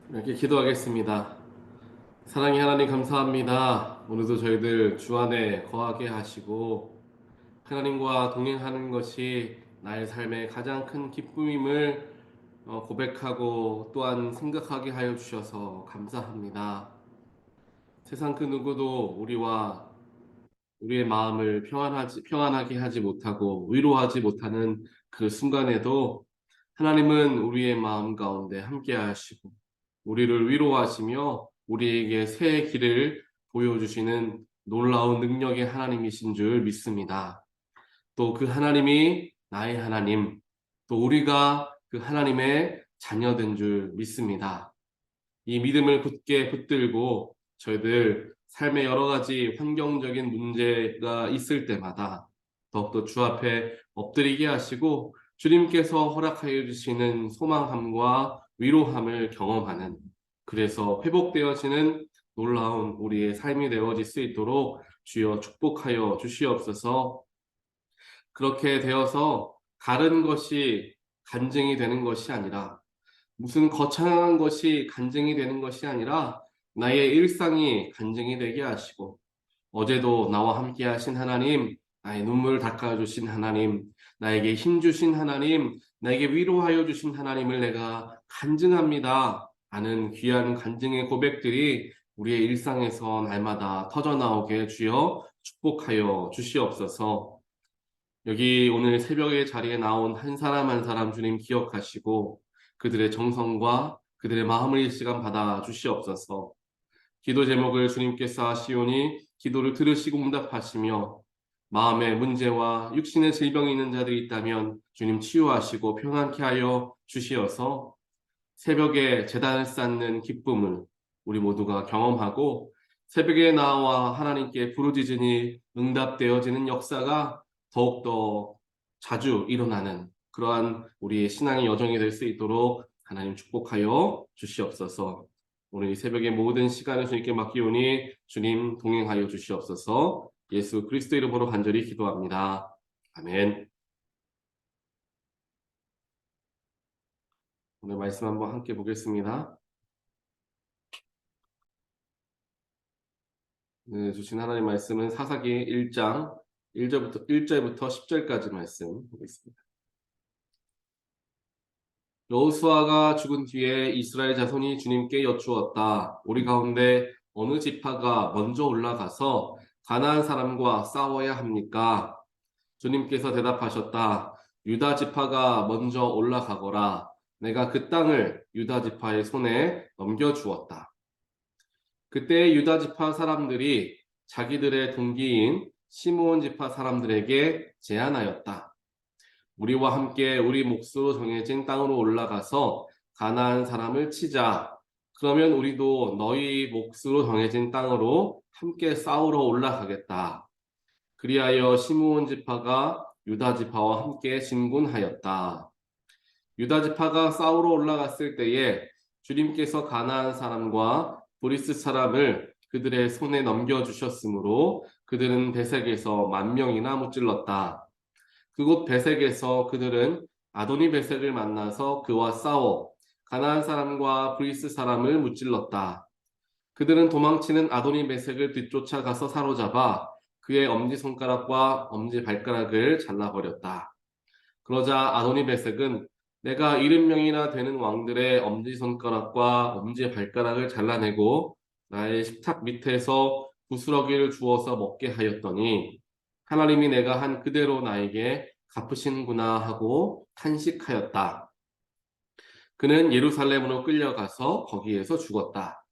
이렇게 기도하겠습니다. 사랑의 하나님 감사합니다. 오늘도 저희들 주 안에 거하게 하시고 하나님과 동행하는 것이 나의 삶의 가장 큰 기쁨임을 고백하고 또한 생각하게 하여 주셔서 감사합니다. 세상 그 누구도 우리의 마음을 평안하게 하지 못하고 위로하지 못하는 그 순간에도 하나님은 우리의 마음 가운데 함께 하시고 우리를 위로하시며 우리에게 새 길을 보여주시는 놀라운 능력의 하나님이신 줄 믿습니다. 또 그 하나님이 나의 하나님, 또 우리가 그 하나님의 자녀된 줄 믿습니다. 이 믿음을 굳게 붙들고 저희들 삶의 여러 가지 환경적인 문제가 있을 때마다 더욱더 주 앞에 엎드리게 하시고 주님께서 허락하여 주시는 소망함과 위로함을 경험하는, 그래서 회복되어지는 놀라운 우리의 삶이 되어질 수 있도록 주여 축복하여 주시옵소서. 그렇게 되어서 다른 것이 간증이 되는 것이 아니라, 무슨 거창한 것이 간증이 되는 것이 아니라 나의 일상이 간증이 되게 하시고, 어제도 나와 함께 하신 하나님, 나의 눈물 닦아주신 하나님, 나에게 힘 주신 하나님, 나에게 위로하여 주신 하나님을 내가 간증합니다 하는 귀한 간증의 고백들이 우리의 일상에서 날마다 터져나오게 주여 축복하여 주시옵소서. 여기 오늘 새벽에 자리에 나온 한 사람 한 사람 주님 기억하시고 그들의 정성과 그들의 마음을 이 시간 받아 주시옵소서. 기도 제목을 주님께서 하시오니 기도를 들으시고 응답하시며, 마음의 문제와 육신의 질병이 있는 자들이 있다면 주님 치유하시고 평안케 하여 주시어서 새벽에 제단을 쌓는 기쁨을 우리 모두가 경험하고 새벽에 나와 하나님께 부르짖으니 응답되어지는 역사가 더욱더 자주 일어나는 그러한 우리의 신앙의 여정이 될 수 있도록 하나님 축복하여 주시옵소서. 오늘 이 새벽의 모든 시간을 주님께 맡기오니 주님 동행하여 주시옵소서. 예수 그리스도 이름으로 간절히 기도합니다. 아멘. 오늘 말씀 한번 함께 보겠습니다. 네, 주신 하나님 말씀은 사사기 1장 1절부터 10절까지 말씀 보겠습니다. 여호수아가 죽은 뒤에 이스라엘 자손이 주님께 여쭈었다. 우리 가운데 어느 지파가 먼저 올라가서 가나안 사람과 싸워야 합니까? 주님께서 대답하셨다. 유다 지파가 먼저 올라가거라. 내가 그 땅을 유다 지파의 손에 넘겨주었다. 그때 유다 지파 사람들이 자기들의 동기인 시므온 지파 사람들에게 제안하였다. 우리와 함께 우리 몫으로 정해진 땅으로 올라가서 가나안 사람을 치자. 그러면 우리도 너희 몫으로 정해진 땅으로 함께 싸우러 올라가겠다. 그리하여 시므온 지파가 유다 지파와 함께 진군하였다. 유다 지파가 싸우러 올라갔을 때에 주님께서 가나안 사람과 브리스 사람을 그들의 손에 넘겨주셨으므로 그들은 베색에서 10,000명이나 무찔렀다. 그곳 베색에서 그들은 아도니 베색을 만나서 그와 싸워 가나안 사람과 브리스 사람을 무찔렀다. 그들은 도망치는 아도니 베색을 뒤쫓아가서 사로잡아 그의 엄지손가락과 엄지발가락을 잘라버렸다. 그러자 아도니 베색은 내가 70명이나 되는 왕들의 엄지손가락과 엄지발가락을 잘라내고 나의 식탁 밑에서 부스러기를 주어서 먹게 하였더니 하나님이 내가 한 그대로 나에게 갚으시는구나 하고 탄식하였다. 그는 예루살렘으로 끌려가서 거기에서 죽었다.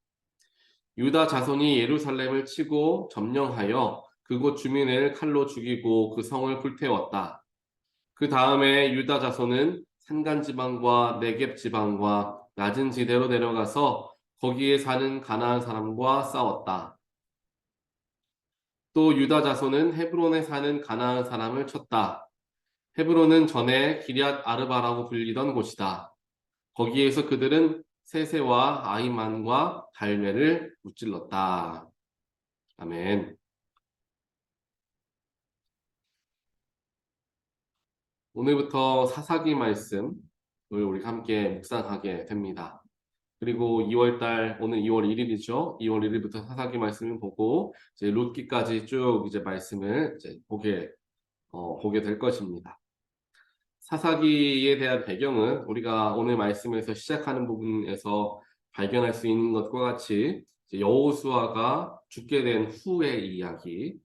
유다 자손이 예루살렘을 치고 점령하여 그곳 주민을 칼로 죽이고 그 성을 불태웠다. 그 다음에 유다 자손은 산간 지방과 네겝 지방과 낮은 지대로 내려가서 거기에 사는 가나안 사람과 싸웠다. 또 유다 자손은 헤브론에 사는 가나안 사람을 쳤다. 헤브론은 전에 기럇 아르바라고 불리던 곳이다. 거기에서 그들은 세세와 아이만과 갈멜을 무찔렀다. 아멘. 오늘부터 사사기 말씀을 우리 함께 묵상하게 됩니다. 그리고 2월달 오늘 2월 1일이죠. 2월 1일부터 사사기 말씀을 보고 이제 룻기까지 쭉 이제 말씀을 이제 보게 될 것입니다. 사사기에 대한 배경은 우리가 오늘 말씀에서 시작하는 부분에서 발견할 수 있는 것과 같이 여호수아가 죽게 된 후의 이야기,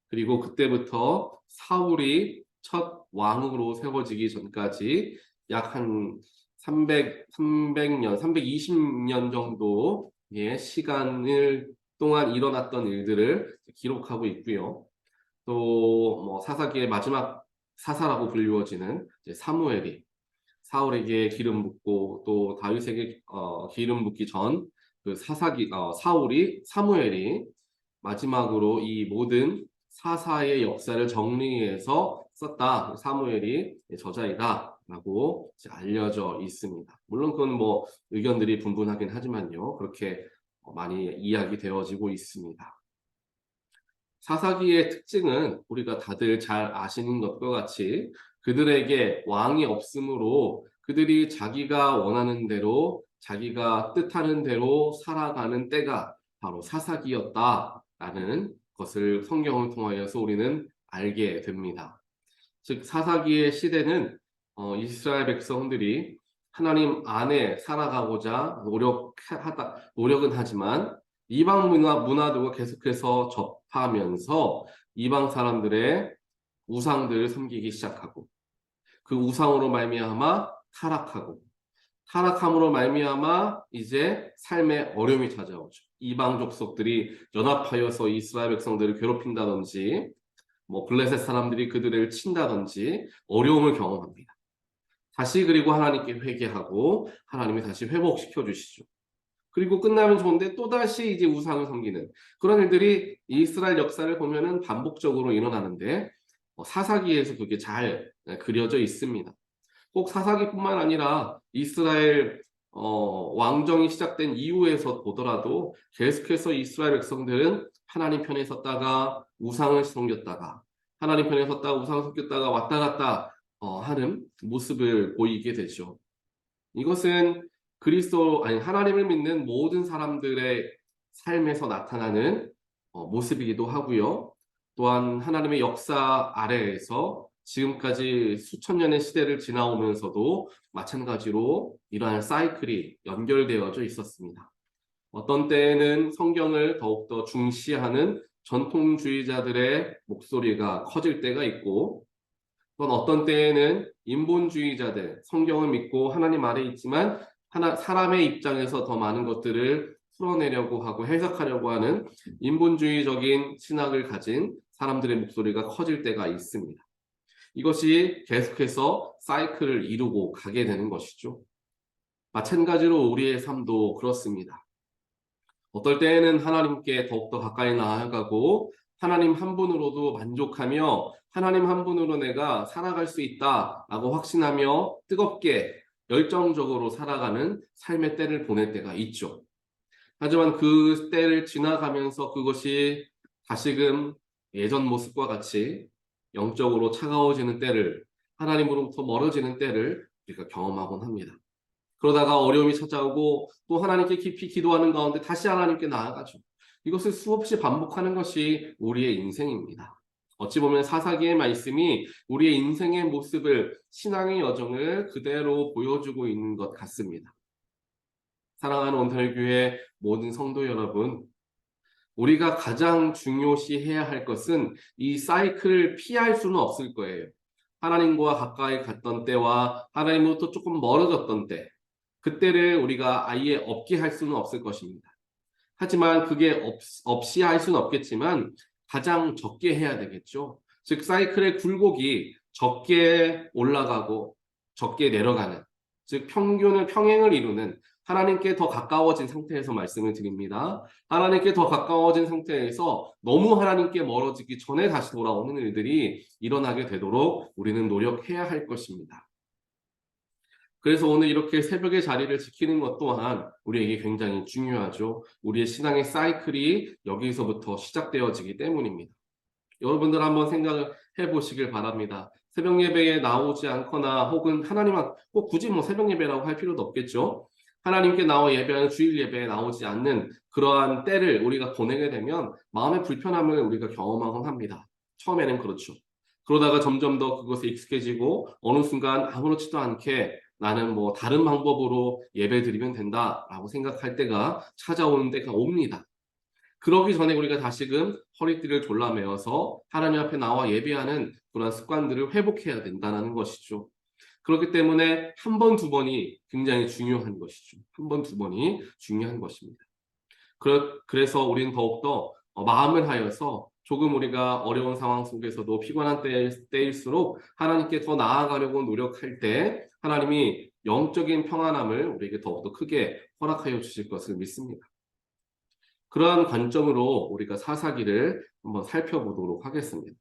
그리고 그때부터 사울이 첫 왕으로 세워지기 전까지 약 한 300년, 320년 정도의 시간을 동안 일어났던 일들을 기록하고 있고요. 또 뭐 사사기의 마지막 사사라고 불리워지는 사무엘이 사울에게 기름 붓고 또 다윗에게 기름 붓기 전 그 사울이 사무엘이 마지막으로 이 모든 사사의 역사를 정리해서 썼다. 사무엘이 저자이다라고 알려져 있습니다. 물론 그건 뭐 의견들이 분분하긴 하지만요. 그렇게 많이 이야기되어지고 있습니다. 사사기의 특징은 우리가 다들 잘 아시는 것과 같이 그들에게 왕이 없으므로 그들이 자기가 원하는 대로 자기가 뜻하는 대로 살아가는 때가 바로 사사기였다라는 것을 성경을 통하여서 우리는 알게 됩니다. 즉 사사기의 시대는 이스라엘 백성들이 하나님 안에 살아가고자 노력은 하지만 이방 문화들과 계속해서 접하면서 이방 사람들의 우상들을 섬기기 시작하고 그 우상으로 말미암아 타락함으로 말미암아 이제 삶의 어려움이 찾아오죠. 이방 족속들이 연합하여서 이스라엘 백성들을 괴롭힌다든지 뭐 블레셋 사람들이 그들을 친다든지 어려움을 경험합니다. 다시 그리고 하나님께 회개하고 하나님이 다시 회복시켜 주시죠. 그리고 끝나면 좋은데 또다시 이제 우상을 섬기는 그런 일들이 이스라엘 역사를 보면은 반복적으로 일어나는데 사사기에서 그게 잘 그려져 있습니다. 꼭 사사기뿐만 아니라 이스라엘 왕정이 시작된 이후에서 보더라도 계속해서 이스라엘 백성들은 하나님 편에 섰다가 우상을 섬겼다가 하나님 편에 섰다가 우상을 섬겼다가 왔다 갔다 하는 모습을 보이게 되죠. 이것은 하나님을 믿는 모든 사람들의 삶에서 나타나는 모습이기도 하고요. 또한 하나님의 역사 아래에서 지금까지 수천 년의 시대를 지나오면서도 마찬가지로 이러한 사이클이 연결되어져 있었습니다. 어떤 때에는 성경을 더욱더 중시하는 전통주의자들의 목소리가 커질 때가 있고 또한 어떤 때에는 인본주의자들, 성경을 믿고 하나님 아래 있지만 사람의 입장에서 더 많은 것들을 풀어내려고 하고 해석하려고 하는 인본주의적인 신학을 가진 사람들의 목소리가 커질 때가 있습니다. 이것이 계속해서 사이클을 이루고 가게 되는 것이죠. 마찬가지로 우리의 삶도 그렇습니다. 어떨 때에는 하나님께 더욱더 가까이 나아가고 하나님 한 분으로도 만족하며 하나님 한 분으로 내가 살아갈 수 있다라고 확신하며 뜨겁게 열정적으로 살아가는 삶의 때를 보낼 때가 있죠. 하지만 그 때를 지나가면서 그것이 다시금 예전 모습과 같이 영적으로 차가워지는 때를 하나님으로부터 멀어지는 때를 우리가 경험하곤 합니다. 그러다가 어려움이 찾아오고 또 하나님께 깊이 기도하는 가운데 다시 하나님께 나아가죠. 이것을 수없이 반복하는 것이 우리의 인생입니다. 어찌 보면 사사기의 말씀이 우리의 인생의 모습을 신앙의 여정을 그대로 보여주고 있는 것 같습니다. 사랑하는 온타뉴교회 모든 성도 여러분, 우리가 가장 중요시해야 할 것은 이 사이클을 피할 수는 없을 거예요. 하나님과 가까이 갔던 때와 하나님으로부터 조금 멀어졌던 때, 그때를 우리가 아예 없게 할 수는 없을 것입니다. 하지만 그게 없이 할 수는 없겠지만 가장 적게 해야 되겠죠. 즉 사이클의 굴곡이 적게 올라가고 적게 내려가는, 즉 평행을 이루는 하나님께 더 가까워진 상태에서 말씀을 드립니다. 하나님께 더 가까워진 상태에서 너무 하나님께 멀어지기 전에 다시 돌아오는 일들이 일어나게 되도록 우리는 노력해야 할 것입니다. 그래서 오늘 이렇게 새벽의 자리를 지키는 것 또한 우리에게 굉장히 중요하죠. 우리의 신앙의 사이클이 여기서부터 시작되어지기 때문입니다. 여러분들 한번 생각을 해보시길 바랍니다. 새벽 예배에 나오지 않거나 혹은 꼭 굳이 뭐 새벽 예배라고 할 필요도 없겠죠. 하나님께 나와 예배하는 주일 예배에 나오지 않는 그러한 때를 우리가 보내게 되면 마음의 불편함을 우리가 경험하곤 합니다. 처음에는 그렇죠. 그러다가 점점 더 그것에 익숙해지고 어느 순간 아무렇지도 않게 나는 뭐 다른 방법으로 예배 드리면 된다라고 생각할 때가 찾아오는 때가 옵니다. 그러기 전에 우리가 다시금 허리띠를 졸라매어서 하나님 앞에 나와 예배하는 그런 습관들을 회복해야 된다는 것이죠. 그렇기 때문에 한 번, 두 번이 굉장히 중요한 것이죠. 한 번, 두 번이 중요한 것입니다. 그래서 우리는 더욱더 마음을 하여서 조금 우리가 어려운 상황 속에서도 피곤한 때일수록 하나님께 더 나아가려고 노력할 때 하나님이 영적인 평안함을 우리에게 더욱더 크게 허락하여 주실 것을 믿습니다. 그러한 관점으로 우리가 사사기를 한번 살펴보도록 하겠습니다.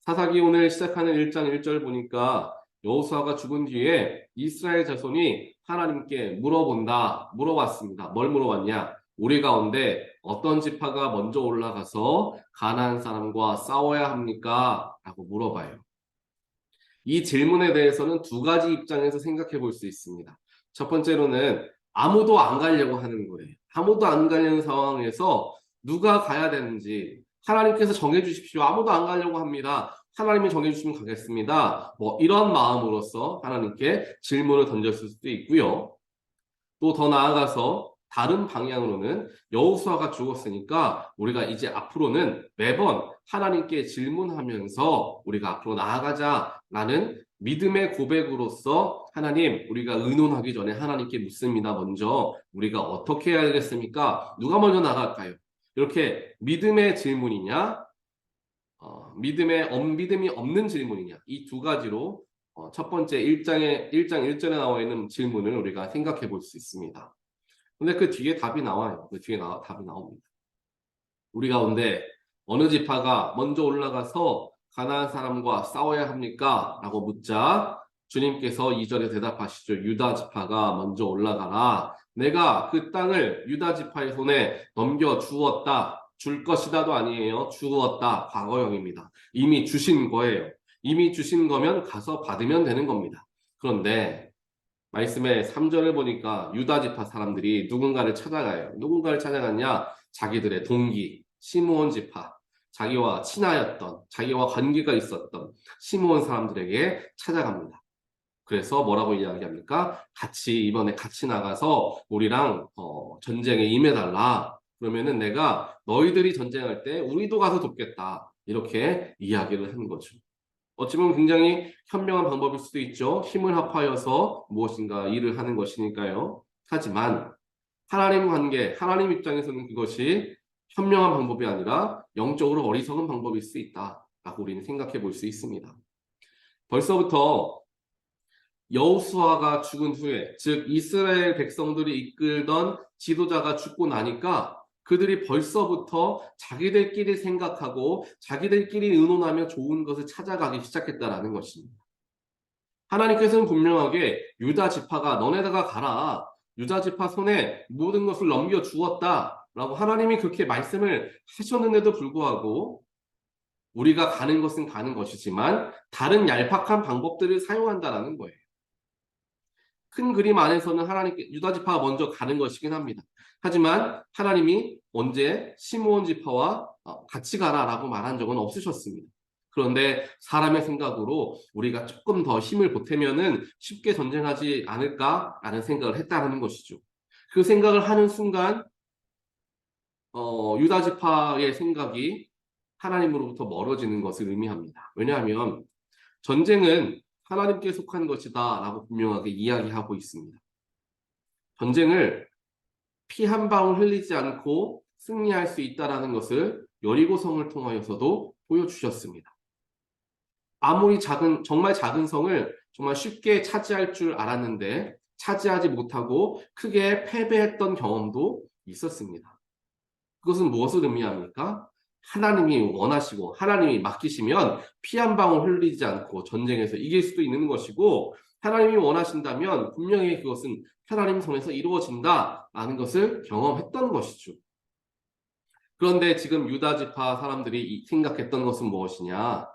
사사기 오늘 시작하는 1장 1절 보니까 여호수아가 죽은 뒤에 이스라엘 자손이 하나님께 물어봤습니다. 뭘 물어봤냐? 우리 가운데 어떤 지파가 먼저 올라가서 가나안 사람과 싸워야 합니까? 라고 물어봐요. 이 질문에 대해서는 두 가지 입장에서 생각해 볼 수 있습니다. 첫 번째로는 아무도 안 가려고 하는 거예요. 아무도 안 가려는 상황에서 누가 가야 되는지 하나님께서 정해 주십시오. 아무도 안 가려고 합니다. 하나님이 정해 주시면 가겠습니다. 뭐 이런 마음으로서 하나님께 질문을 던졌을 수도 있고요. 또 더 나아가서 다른 방향으로는 여호수아가 죽었으니까 우리가 이제 앞으로는 매번 하나님께 질문하면서 우리가 앞으로 나아가자라는 믿음의 고백으로서 하나님, 우리가 의논하기 전에 하나님께 묻습니다. 먼저 우리가 어떻게 해야 되겠습니까? 누가 먼저 나갈까요? 이렇게 믿음의 질문이냐, 믿음이 없는 질문이냐, 이 두 가지로 첫 번째 1장 1절에 나와 있는 질문을 우리가 생각해 볼 수 있습니다. 근데 그 뒤에 답이 나와요. 그 뒤에 답이 나옵니다. 우리 가운데 어느 지파가 먼저 올라가서 가나안 사람과 싸워야 합니까? 라고 묻자 주님께서 2절에 대답하시죠. 유다 지파가 먼저 올라가라. 내가 그 땅을 유다 지파의 손에 넘겨 주었다. 줄 것이다도 아니에요. 주었다. 과거형입니다. 이미 주신 거예요. 이미 주신 거면 가서 받으면 되는 겁니다. 그런데 말씀의 3절을 보니까 유다 지파 사람들이 누군가를 찾아가요. 누군가를 찾아갔냐? 자기들의 동기, 시므온 지파, 자기와 친하였던, 자기와 관계가 있었던 시므온 사람들에게 찾아갑니다. 그래서 뭐라고 이야기합니까? 이번에 같이 나가서 우리랑 전쟁에 임해달라. 그러면은 내가 너희들이 전쟁할 때 우리도 가서 돕겠다. 이렇게 이야기를 하는 거죠. 어찌 보면 굉장히 현명한 방법일 수도 있죠. 힘을 합하여서 무엇인가 일을 하는 것이니까요. 하지만 하나님 관계, 하나님 입장에서는 그것이 현명한 방법이 아니라 영적으로 어리석은 방법일 수 있다라고 우리는 생각해 볼 수 있습니다. 벌써부터 여호수아가 죽은 후에, 즉 이스라엘 백성들이 이끌던 지도자가 죽고 나니까 그들이 벌써부터 자기들끼리 생각하고 자기들끼리 의논하며 좋은 것을 찾아가기 시작했다라는 것입니다. 하나님께서는 분명하게 유다 지파가 너네다가 가라. 유다 지파 손에 모든 것을 넘겨 주었다. 라고 하나님이 그렇게 말씀을 하셨는데도 불구하고 우리가 가는 것은 가는 것이지만 다른 얄팍한 방법들을 사용한다라는 거예요. 큰 그림 안에서는 유다 지파가 먼저 가는 것이긴 합니다. 하지만 하나님이 언제 시므온 지파와 같이 가라라고 말한 적은 없으셨습니다. 그런데 사람의 생각으로 우리가 조금 더 힘을 보태면은 쉽게 전쟁하지 않을까라는 생각을 했다는 것이죠. 그 생각을 하는 순간 유다 지파의 생각이 하나님으로부터 멀어지는 것을 의미합니다. 왜냐하면 전쟁은 하나님께 속한 것이다 라고 분명하게 이야기하고 있습니다. 전쟁을 피 한 방울 흘리지 않고 승리할 수 있다는 것을 여리고성을 통하여서도 보여주셨습니다. 아무리 정말 작은 성을 정말 쉽게 차지할 줄 알았는데 차지하지 못하고 크게 패배했던 경험도 있었습니다. 그것은 무엇을 의미합니까? 하나님이 원하시고 하나님이 맡기시면 피 한 방울 흘리지 않고 전쟁에서 이길 수도 있는 것이고 하나님이 원하신다면 분명히 그것은 하나님 손에서 이루어진다라는 것을 경험했던 것이죠. 그런데 지금 유다 지파 사람들이 생각했던 것은 무엇이냐?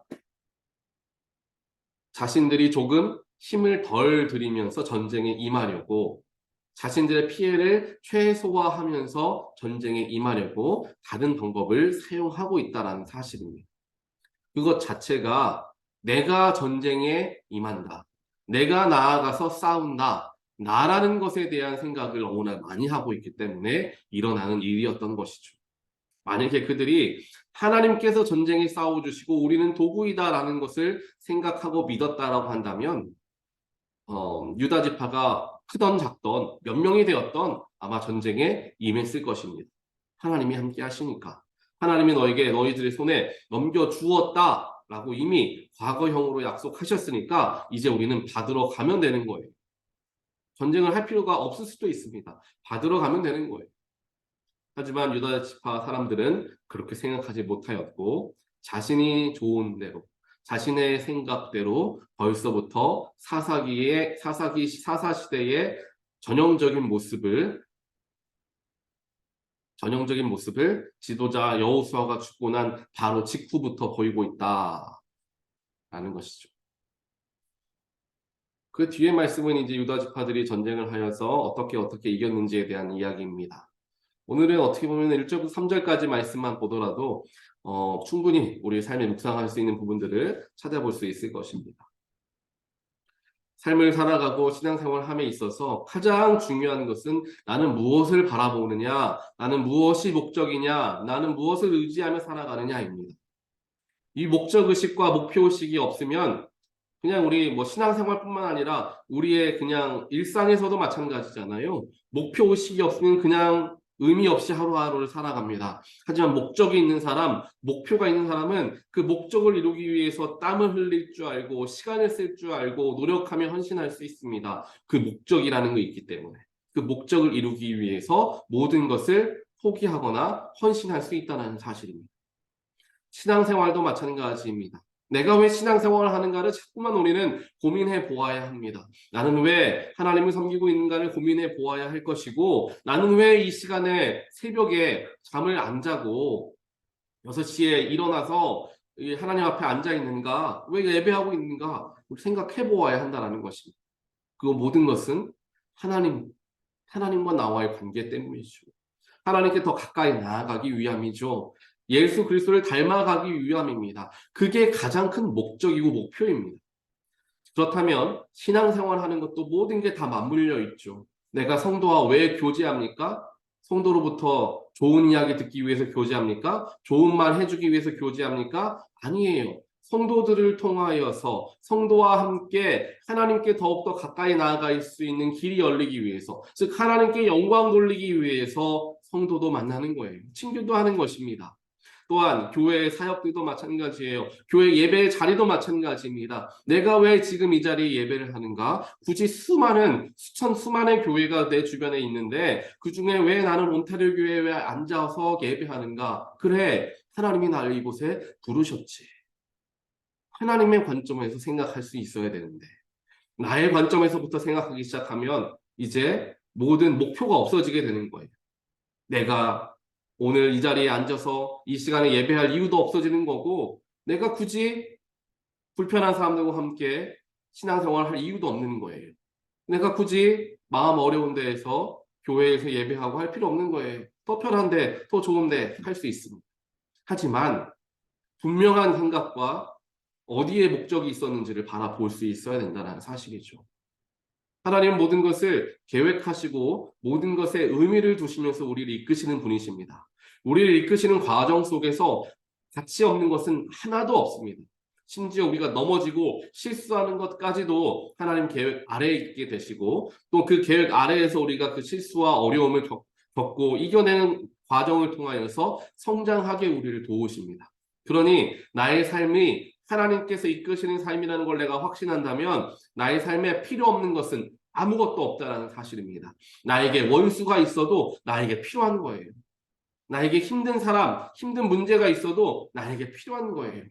자신들이 조금 힘을 덜 들이면서 전쟁에 임하려고 자신들의 피해를 최소화하면서 전쟁에 임하려고 다른 방법을 사용하고 있다는 사실입니다. 그것 자체가 내가 전쟁에 임한다, 내가 나아가서 싸운다, 나라는 것에 대한 생각을 너무나 많이 하고 있기 때문에 일어나는 일이었던 것이죠. 만약에 그들이 하나님께서 전쟁에 싸워주시고 우리는 도구이다라는 것을 생각하고 믿었다라고 한다면 유다 지파가 크던 작던 몇 명이 되었던 아마 전쟁에 임했을 것입니다. 하나님이 함께 하시니까. 하나님이 너에게 너희들의 손에 넘겨주었다라고 이미 과거형으로 약속하셨으니까 이제 우리는 받으러 가면 되는 거예요. 전쟁을 할 필요가 없을 수도 있습니다. 받으러 가면 되는 거예요. 하지만 유다 지파 사람들은 그렇게 생각하지 못하였고 자신이 좋은 대로 자신의 생각대로 벌써부터 사사 시대의 전형적인 모습을 지도자 여호수아가 죽고 난 바로 직후부터 보이고 있다라는 것이죠. 그 뒤에 말씀은 이제 유다 지파들이 전쟁을 하여서 어떻게 이겼는지에 대한 이야기입니다. 오늘은 어떻게 보면 1절부터 3절까지 말씀만 보더라도 충분히 우리 삶에 묵상할 수 있는 부분들을 찾아볼 수 있을 것입니다. 삶을 살아가고 신앙생활함에 있어서 가장 중요한 것은 나는 무엇을 바라보느냐, 나는 무엇이 목적이냐, 나는 무엇을 의지하며 살아가느냐입니다. 이 목적의식과 목표의식이 없으면 그냥 우리 신앙생활뿐만 아니라 우리의 그냥 일상에서도 마찬가지잖아요. 목표의식이 없으면 그냥 의미 없이 하루하루를 살아갑니다. 하지만 목적이 있는 사람, 목표가 있는 사람은 그 목적을 이루기 위해서 땀을 흘릴 줄 알고 시간을 쓸 줄 알고 노력하며 헌신할 수 있습니다. 그 목적이라는 게 있기 때문에 그 목적을 이루기 위해서 모든 것을 포기하거나 헌신할 수 있다는 사실입니다. 신앙생활도 마찬가지입니다. 내가 왜 신앙생활을 하는가를 자꾸만 우리는 고민해 보아야 합니다. 나는 왜 하나님을 섬기고 있는가를 고민해 보아야 할 것이고 나는 왜 이 시간에 새벽에 잠을 안 자고 6시에 일어나서 하나님 앞에 앉아 있는가, 왜 예배하고 있는가 생각해 보아야 한다는 것입니다. 그 모든 것은 하나님과 나와의 관계 때문이죠. 하나님께 더 가까이 나아가기 위함이죠. 예수 그리스도를 닮아가기 위함입니다. 그게 가장 큰 목적이고 목표입니다. 그렇다면 신앙생활하는 것도 모든 게 다 맞물려 있죠. 내가 성도와 왜 교제합니까? 성도로부터 좋은 이야기 듣기 위해서 교제합니까? 좋은 말 해주기 위해서 교제합니까? 아니에요. 성도들을 통하여서 성도와 함께 하나님께 더욱더 가까이 나아갈 수 있는 길이 열리기 위해서, 즉 하나님께 영광 돌리기 위해서 성도도 만나는 거예요. 친교도 하는 것입니다. 또한 교회의 사역들도 마찬가지예요. 교회 예배의 자리도 마찬가지입니다. 내가 왜 지금 이 자리에 예배를 하는가? 굳이 수많은 교회가 내 주변에 있는데 그 중에 왜 나는 온타리오 교회에 앉아서 예배하는가? 그래, 하나님이 나를 이곳에 부르셨지. 하나님의 관점에서 생각할 수 있어야 되는데 나의 관점에서부터 생각하기 시작하면 이제 모든 목표가 없어지게 되는 거예요. 내가 오늘 이 자리에 앉아서 이 시간에 예배할 이유도 없어지는 거고 내가 굳이 불편한 사람들과 함께 신앙생활을 할 이유도 없는 거예요. 내가 굳이 마음 어려운 데에서 교회에서 예배하고 할 필요 없는 거예요. 더 편한데 더 좋은데 할 수 있습니다. 하지만 분명한 생각과 어디에 목적이 있었는지를 바라볼 수 있어야 된다는 사실이죠. 하나님은 모든 것을 계획하시고 모든 것에 의미를 두시면서 우리를 이끄시는 분이십니다. 우리를 이끄시는 과정 속에서 가치 없는 것은 하나도 없습니다. 심지어 우리가 넘어지고 실수하는 것까지도 하나님 계획 아래에 있게 되시고 또 그 계획 아래에서 우리가 그 실수와 어려움을 겪고 이겨내는 과정을 통하여서 성장하게 우리를 도우십니다. 그러니 나의 삶이 하나님께서 이끄시는 삶이라는 걸 내가 확신한다면 나의 삶에 필요 없는 것은 아무것도 없다는 사실입니다. 나에게 원수가 있어도 나에게 필요한 거예요. 나에게 힘든 사람, 힘든 문제가 있어도 나에게 필요한 거예요.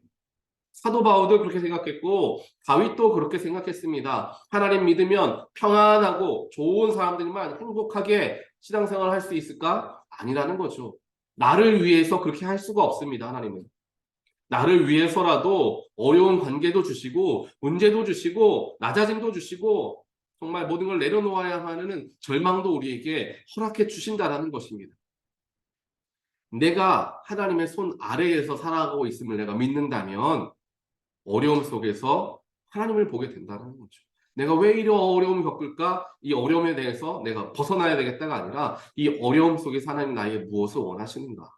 사도 바울도 그렇게 생각했고 다윗도 그렇게 생각했습니다. 하나님 믿으면 평안하고 좋은 사람들만 행복하게 신앙생활을 할 수 있을까? 아니라는 거죠. 나를 위해서 그렇게 할 수가 없습니다. 하나님은. 나를 위해서라도 어려운 관계도 주시고 문제도 주시고 낮아짐도 주시고 정말 모든 걸 내려놓아야 하는 절망도 우리에게 허락해 주신다라는 것입니다. 내가 하나님의 손 아래에서 살아가고 있음을 내가 믿는다면 어려움 속에서 하나님을 보게 된다는 거죠. 내가 왜 이런 어려움을 겪을까? 이 어려움에 대해서 내가 벗어나야 되겠다가 아니라 이 어려움 속에서 하나님 나에게 무엇을 원하시는가?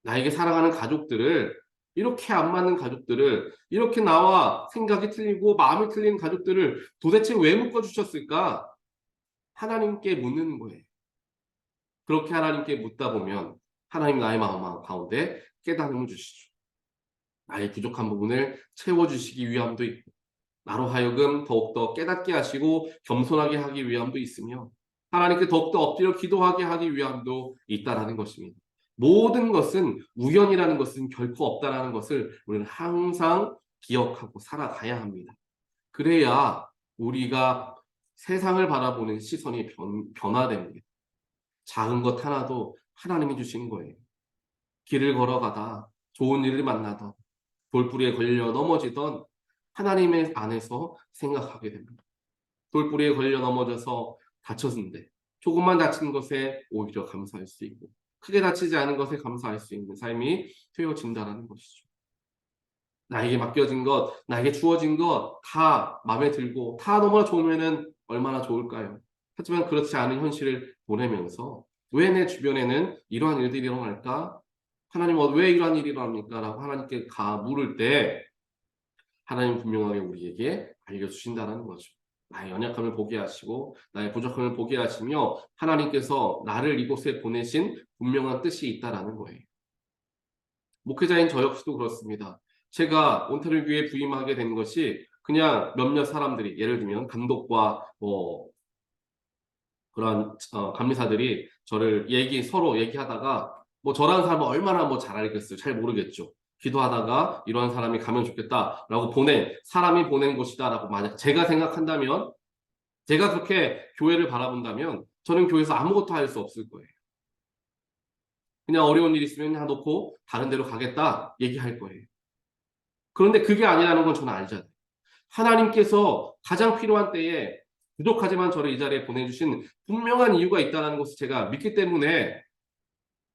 나에게 사랑하는 가족들을, 이렇게 안 맞는 가족들을, 이렇게 나와 생각이 틀리고 마음이 틀린 가족들을 도대체 왜 묶어주셨을까? 하나님께 묻는 거예요. 그렇게 하나님께 묻다 보면 하나님 나의 마음 가운데 깨달음을 주시죠. 나의 부족한 부분을 채워주시기 위함도 있고, 나로 하여금 더욱더 깨닫게 하시고 겸손하게 하기 위함도 있으며, 하나님께 더욱더 엎드려 기도하게 하기 위함도 있다라는 것입니다. 모든 것은, 우연이라는 것은 결코 없다라는 것을 우리는 항상 기억하고 살아가야 합니다. 그래야 우리가 세상을 바라보는 시선이 변화됩니다. 작은 것 하나도 하나님이 주신 거예요. 길을 걸어가다 좋은 일을 만나다 돌뿌리에 걸려 넘어지던 하나님의 안에서 생각하게 됩니다. 돌뿌리에 걸려 넘어져서 다쳤는데 조금만 다친 것에 오히려 감사할 수 있고, 크게 다치지 않은 것에 감사할 수 있는 삶이 되어진다는 것이죠. 나에게 맡겨진 것, 나에게 주어진 것 다 마음에 들고 다 너무나 좋으면 얼마나 좋을까요? 하지만 그렇지 않은 현실을 보내면서 왜 내 주변에는 이러한 일들이 일어날까? 하나님 왜 이러한 일이 일어납니까? 라고 하나님께 물을 때 하나님 분명하게 우리에게 알려주신다는 거죠. 나의 연약함을 보게 하시고 나의 부족함을 보게 하시며 하나님께서 나를 이곳에 보내신 분명한 뜻이 있다라는 거예요. 목회자인 저 역시도 그렇습니다. 제가 온타리오 교회에 부임하게 된 것이 그냥 몇몇 사람들이, 예를 들면 감독과 그런 감리사들이 저를 서로 얘기하다가 저라는 사람은 얼마나 잘 알겠어요. 잘 모르겠죠. 기도하다가 이러한 사람이 가면 좋겠다라고 사람이 보낸 것이다라고 만약 제가 생각한다면, 제가 그렇게 교회를 바라본다면 저는 교회에서 아무것도 할 수 없을 거예요. 그냥 어려운 일 있으면 그냥 놓고 다른 데로 가겠다 얘기할 거예요. 그런데 그게 아니라는 건 저는 알잖아요. 하나님께서 가장 필요한 때에 부족하지만 저를 이 자리에 보내주신 분명한 이유가 있다는 것을 제가 믿기 때문에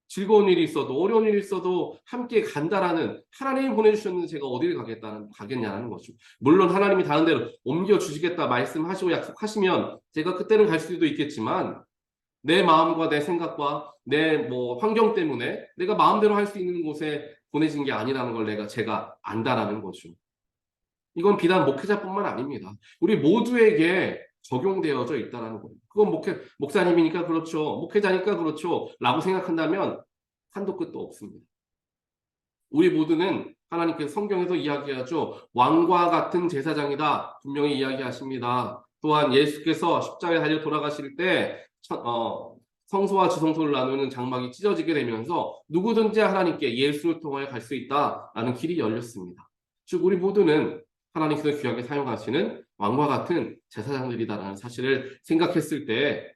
즐거운 일이 있어도 어려운 일이 있어도 함께 간다라는, 하나님이 보내주셨는데 제가 어디를 가겠냐는 거죠. 물론 하나님이 다른 데로 옮겨주시겠다 말씀하시고 약속하시면 제가 그때는 갈 수도 있겠지만, 내 마음과 내 생각과 내 환경 때문에 내가 마음대로 할 수 있는 곳에 보내진 게 아니라는 걸 제가 안다라는 거죠. 이건 비단 목회자뿐만 아닙니다. 우리 모두에게 적용되어져 있다는 거예요. 그건 목사님이니까 그렇죠, 목회자니까 그렇죠 라고 생각한다면 한도 끝도 없습니다. 우리 모두는 하나님께서 성경에서 이야기하죠. 왕과 같은 제사장이다 분명히 이야기하십니다. 또한 예수께서 십자가에 달려 돌아가실 때 성소와 지성소를 나누는 장막이 찢어지게 되면서 누구든지 하나님께 예수를 통하여 갈 수 있다라는 길이 열렸습니다. 즉 우리 모두는 하나님께서 귀하게 사용하시는 왕과 같은 제사장들이다라는 사실을 생각했을 때,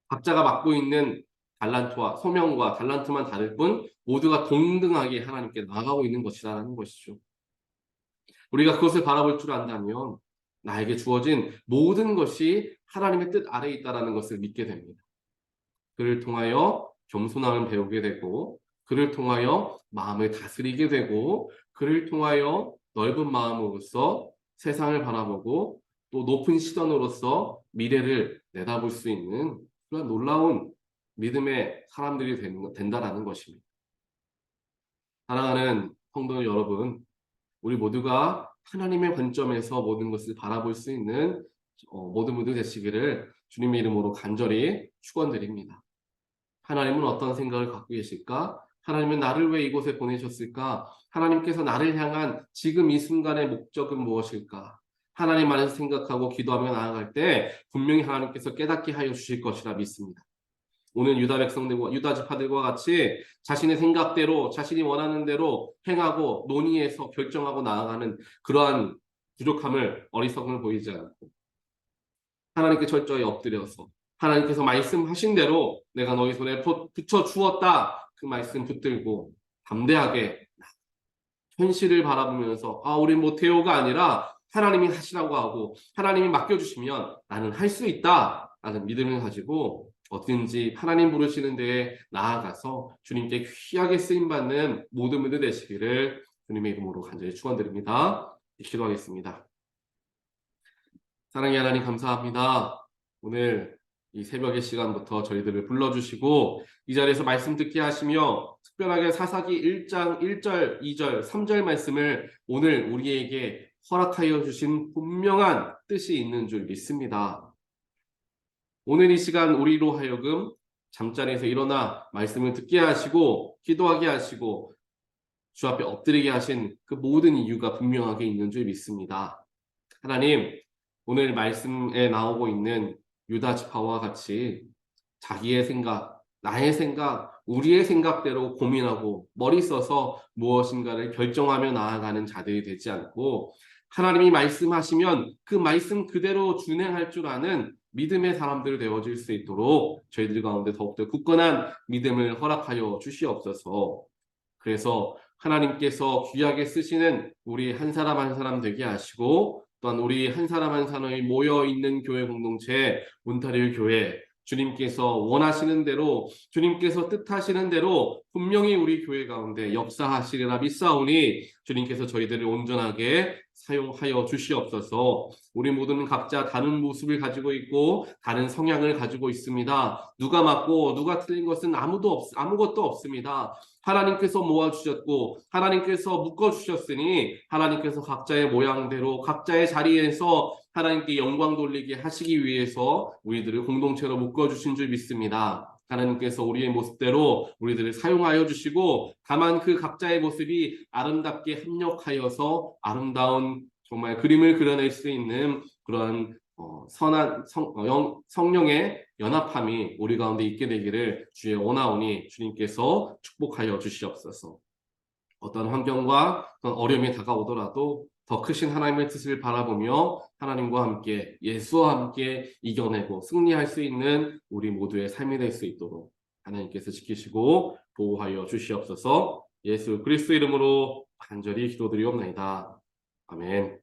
각자가 맡고 있는 달란트와 소명과 달란트만 다를 뿐 모두가 동등하게 하나님께 나아가고 있는 것이라는 것이죠. 우리가 그것을 바라볼 줄 안다면 나에게 주어진 모든 것이 하나님의 뜻 아래에 있다는 것을 믿게 됩니다. 그를 통하여 겸손함을 배우게 되고, 그를 통하여 마음을 다스리게 되고, 그를 통하여 넓은 마음으로서 세상을 바라보고 또 높은 시선으로서 미래를 내다볼 수 있는 그런 놀라운 믿음의 사람들이 된다라는 것입니다. 사랑하는 성도 여러분, 우리 모두가 하나님의 관점에서 모든 것을 바라볼 수 있는 모두 되시기를 주님의 이름으로 간절히 축원드립니다. 하나님은 어떤 생각을 갖고 계실까? 하나님은 나를 왜 이곳에 보내셨을까? 하나님께서 나를 향한 지금 이 순간의 목적은 무엇일까? 하나님 안에서 생각하고 기도하며 나아갈 때 분명히 하나님께서 깨닫게 하여 주실 것이라 믿습니다. 오늘 유다 백성들과 유다 지파들과 같이 자신의 생각대로 자신이 원하는 대로 행하고 논의해서 결정하고 나아가는 그러한 부족함을, 어리석음을 보이지 않고 하나님께 철저히 엎드려서 하나님께서 말씀하신 대로 내가 너희 손에 붙여 주었다 그 말씀 붙들고 담대하게 현실을 바라보면서 우린 못해요가 아니라 하나님이 하시라고 하고 하나님이 맡겨주시면 나는 할 수 있다 라는 믿음을 가지고 어든지 하나님 부르시는 데에 나아가서 주님께 귀하게 쓰임받는 모든 분들 되시기를 주님의 이름으로 간절히 축원드립니다. 기도하겠습니다. 사랑의 하나님 감사합니다. 오늘 이 새벽의 시간부터 저희들을 불러주시고 이 자리에서 말씀 듣게 하시며 특별하게 사사기 1장 1절, 2절, 3절 말씀을 오늘 우리에게 허락하여 주신 분명한 뜻이 있는 줄 믿습니다. 오늘 이 시간 우리로 하여금 잠자리에서 일어나 말씀을 듣게 하시고 기도하게 하시고 주 앞에 엎드리게 하신 그 모든 이유가 분명하게 있는 줄 믿습니다. 하나님, 오늘 말씀에 나오고 있는 유다 지파와 같이 자기의 생각, 나의 생각, 우리의 생각대로 고민하고 머리 써서 무엇인가를 결정하며 나아가는 자들이 되지 않고 하나님이 말씀하시면 그 말씀 그대로 준행할 줄 아는 믿음의 사람들 되어질 수 있도록 저희들 가운데 더욱더 굳건한 믿음을 허락하여 주시옵소서. 그래서 하나님께서 귀하게 쓰시는 우리 한 사람 한 사람 되게 하시고 또한 우리 한 사람 한 사람이 모여있는 교회 공동체 온타리오 교회 주님께서 원하시는 대로 주님께서 뜻하시는 대로 분명히 우리 교회 가운데 역사하시리라 믿사오니 주님께서 저희들을 온전하게 사용하여 주시옵소서. 우리 모두는 각자 다른 모습을 가지고 있고 다른 성향을 가지고 있습니다. 누가 맞고 누가 틀린 것은 아무것도 없습니다. 하나님께서 모아주셨고 하나님께서 묶어주셨으니 하나님께서 각자의 모양대로 각자의 자리에서 하나님께 영광 돌리게 하시기 위해서 우리들을 공동체로 묶어주신 줄 믿습니다. 하나님께서 우리의 모습대로 우리들을 사용하여 주시고 다만 그 각자의 모습이 아름답게 합력하여서 아름다운 정말 그림을 그려낼 수 있는 그러한 선한 성령의 연합함이 우리 가운데 있게 되기를 주의 원하오니 주님께서 축복하여 주시옵소서. 어떤 환경과 어떤 어려움이 다가오더라도 더 크신 하나님의 뜻을 바라보며 하나님과 함께 예수와 함께 이겨내고 승리할 수 있는 우리 모두의 삶이 될 수 있도록 하나님께서 지키시고 보호하여 주시옵소서. 예수 그리스도 이름으로 간절히 기도드리옵나이다. 아멘.